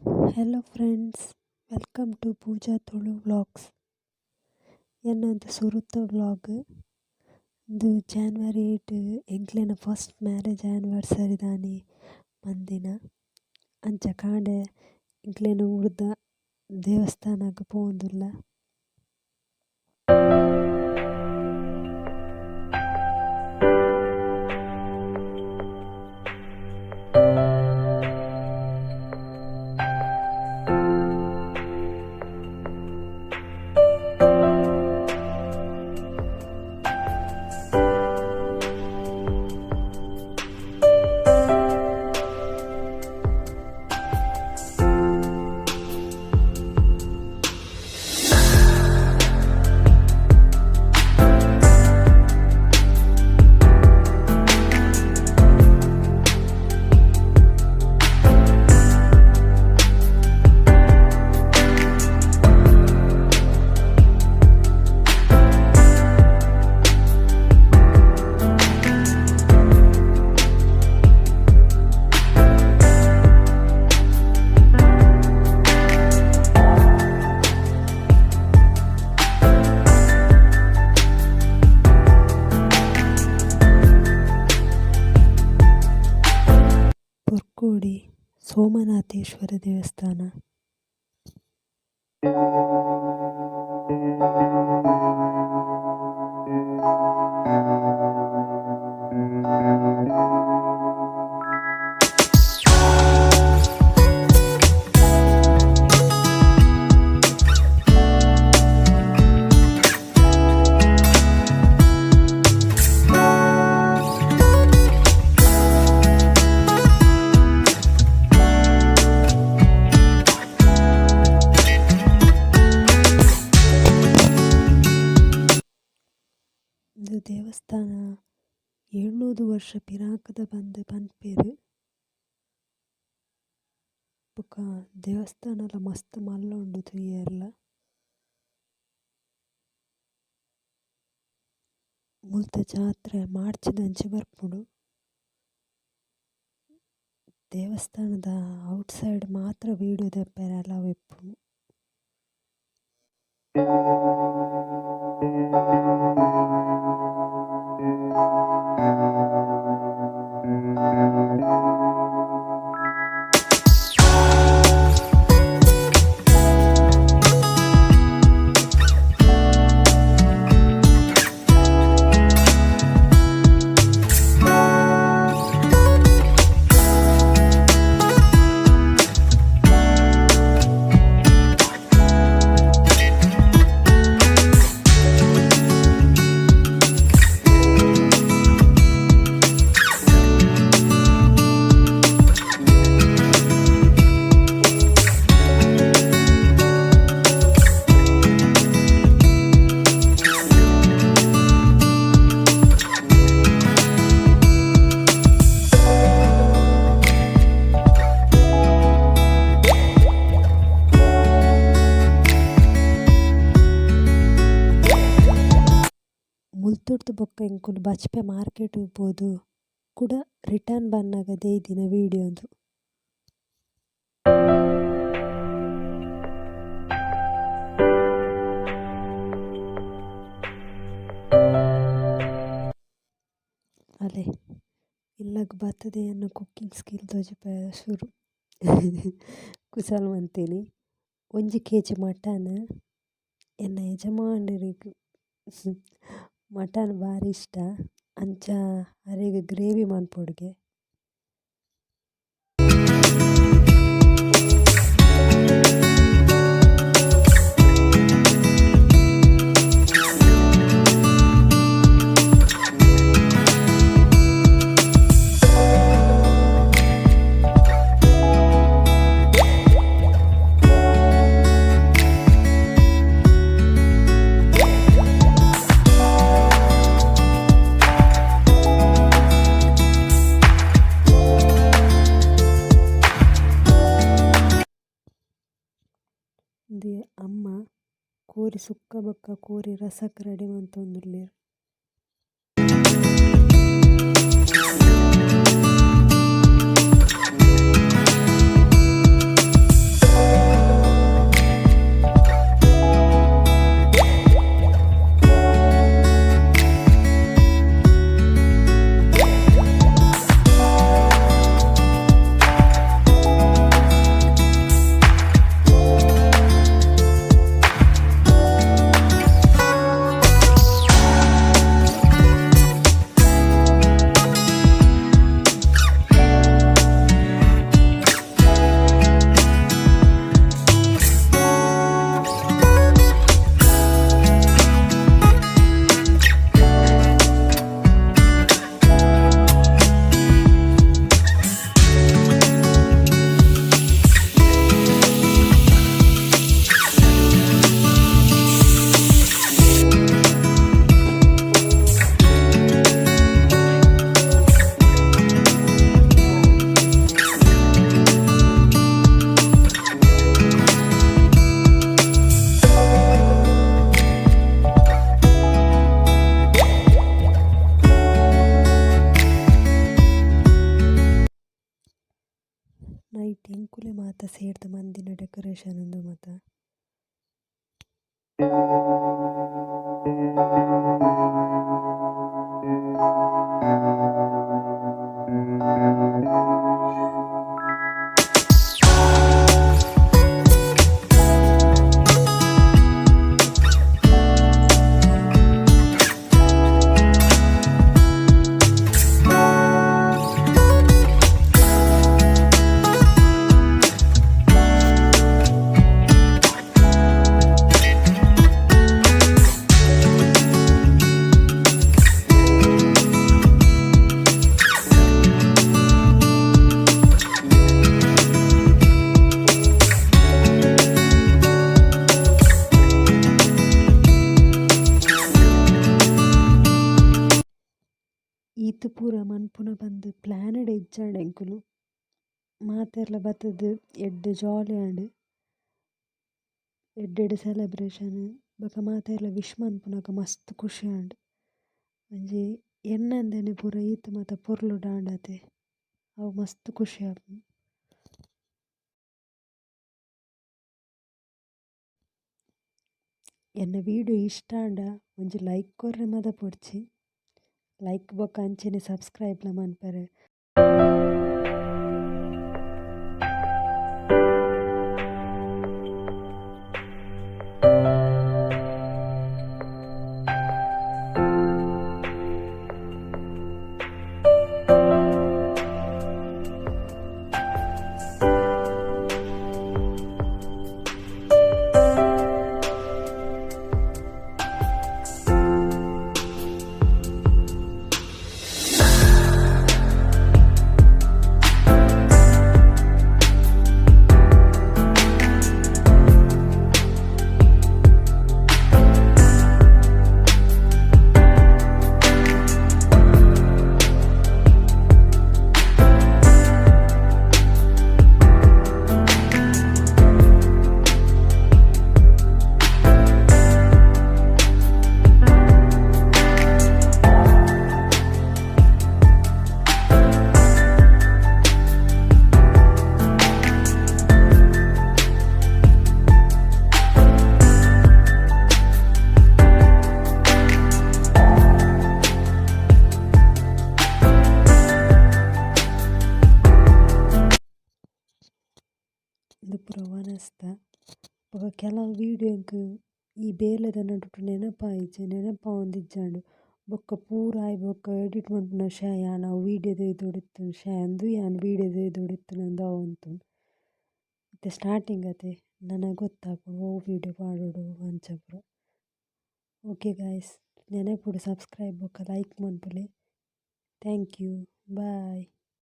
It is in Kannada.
Hello friends, welcome to Pooja Tolu Vlogs. ಎನ್ನದು ಸುರುತ್ತ ವ್ಲಾಗ್ ಇದು January 8 ಎಂಕ್ಲೆನ ಫಸ್ಟ್ ಮ್ಯಾರೇಜ್ ಆ್ಯನಿವರ್ಸರಿ ದಾನಿ ಮಂದಿನ ಅಂಚ ಕಾಂಡೆ ಎಂಕ್ಲೆನ ಉರ್ದ ದೇವಸ್ಥಾನಕ್ಕೆ ಪೋಂದುಲ್ಲ. ಪುರ್ಕೋಡಿ ಸೋಮನಾಥೇಶ್ವರ ದೇವಸ್ಥಾನ. ಇದು ದೇವಸ್ಥಾನ 700 ವರ್ಷ ಪಿರಾಕದ ಬಂದು ಪನ್ಪೇರು ಬೊಕ ದೇವಸ್ಥಾನಲ ಮಸ್ತ್ ಮಲ್ಲ ಉಂಡು ತೂಯೆರ್ಲ. ಮುಲ್ತ ಜಾತ್ರೆ ಮಾರ್ಚ್ದಂಚಿ ಬರ್ಪುಂಡು. ದೇವಸ್ಥಾನದ ಔಟ್ಸೈಡ್ ಮಾತ್ರ ವೀಡಿಯೋ ದೆಪ್ಪರೆ ಅಲಾವ್ ಇಪ್ಪುಂಡು. ಮುಲ್ತುಡ್ದು ಬೊಕ್ಕ ಎಂಕುಲು ಬಚ್ಪೆ ಮಾರ್ಕೆಟ್ ಹೋಗ್ಬೋದು ಕೂಡ ರಿಟರ್ನ್ ಬನ್ನಾಗ ದೇಯ್ದಿನ ವೀಡಿಯೋದು. ಅಲೆ ಇಲ್ಲಗ ಬರ್ತದೆ ಅನ್ನೋ ಕುಕ್ಕಿಂಗ್ ಸ್ಕಿಲ್ ತೋಜಪ ಶುರು ಕುಸಲ್ ಮಂತೀನಿ. 1 kg ಮಟನ್ ಎನ್ನ ಯಜಮಾನರಿಗೆ ಮಟನ್ ಭಾರಿ ಇಷ್ಟ. ಅಂಚ ಅರೆಗ್ ಗ್ರೇವಿ ಮನ್ಪೊಡ್ಗೆ. ಅಮ್ಮ ಕೋರಿ ಸುಕ್ಕ ಬೊಕ್ಕ ಕೋರಿ ರಸಕ್ಕೆ ರೆಡಿ ಮಂತೊಂದುಲ್ಲೆರ್. ಐತೆ ಎಂಕುಲೆ ಮಾತ ಸೇರ್ದ ಮಂದಿನ ಡೆಕೋರೇಷನ್ ಉಂದು ಮಾತ. ಈತ್ ಪೂರ ಮನ್ಪುನ ಬಂದು ಪ್ಲ್ಯಾನಡ್ ಇಜ್ಜಾಂಡ್ ಎಂಕುಲು ಮಾತೆರ್ಲ ಬತ್ತದ ಎಡ್ಡೆ ಜಾಲಿ ಆಂಡ್ ಎಡ್ಡೆಡ್ ಸೆಲೆಬ್ರೇಷನ್ ಬೊಕ ಮಾತೆರ್ಲ ವಿಶ್ ಮನ್ಪುನಗ ಮಸ್ತ್ ಖುಷಿ ಆಂಡ್ ಒಂಜಿ ಎನ್ನಂದೆನೆ ಪೂರ ಈತ್ ಮಾತ ಪೊರ್ಲುಡ್ ಆಂಡತೆ ಅವು ಮಸ್ತ್ ಖುಷಿ ಆಪುಂಡು. ಎನ್ನ ವೀಡಿಯೋ ಇಷ್ಟ ಆಂಡ ಒಂಜಿ ಲೈಕ್ ಕೊರ್ರೆ ಮದ ಪೊಡ್ಚಿ. ಲೈಕ್ ಬೊಕ ಅಂಚೆನೆ ಸಬ್ಸ್ಕ್ರೈಬ್ಲ ಮನ್ಪರೆ. ಇದು ಪೂರ ವನಸ್ತ ಬೊಕ ಕೆಲವು ವೀಡಿಯೋಗ್ ಈ ಬೇಲೆದ ನಡುಟು ನೆನಪಾವೊಂದಿಜ್ಜಾಂಡು ಬೊಕ್ಕ ಪೂರ ಆಯ್ ಬೊಕ್ಕ ಎಡಿಟ್ ಮನ್ಪುನ ಶೇ ಯಾನ್ ಅವು ವೀಡಿಯೋದ ದೊಡಿತ್ತುಂಡು ಶೇ ಅಂದು ಯಾನ್ ವೀಡಿಯೋದ ದೊಡಿತ್ತುಂಡು ಅಂದು ಅವೊಂತುಂಡು. ಮತ್ತೆ ಸ್ಟಾರ್ಟಿಂಗ್ ಅತೆ ನನಗೆ ಗೊತ್ತಾಪುಂಡು ಓ ವೀಡಿಯೋ ಪಾಡೋಡು ಅಂಚ ಪೂರ. ಓಕೆ ಗಾಯ್ಸ್, ನೆನಪುಡು ಸಬ್ಸ್ಕ್ರೈಬ್ ಬೊಕ್ಕ ಲೈಕ್ ಮನ್ಪುಲೆ. Thank you, bye.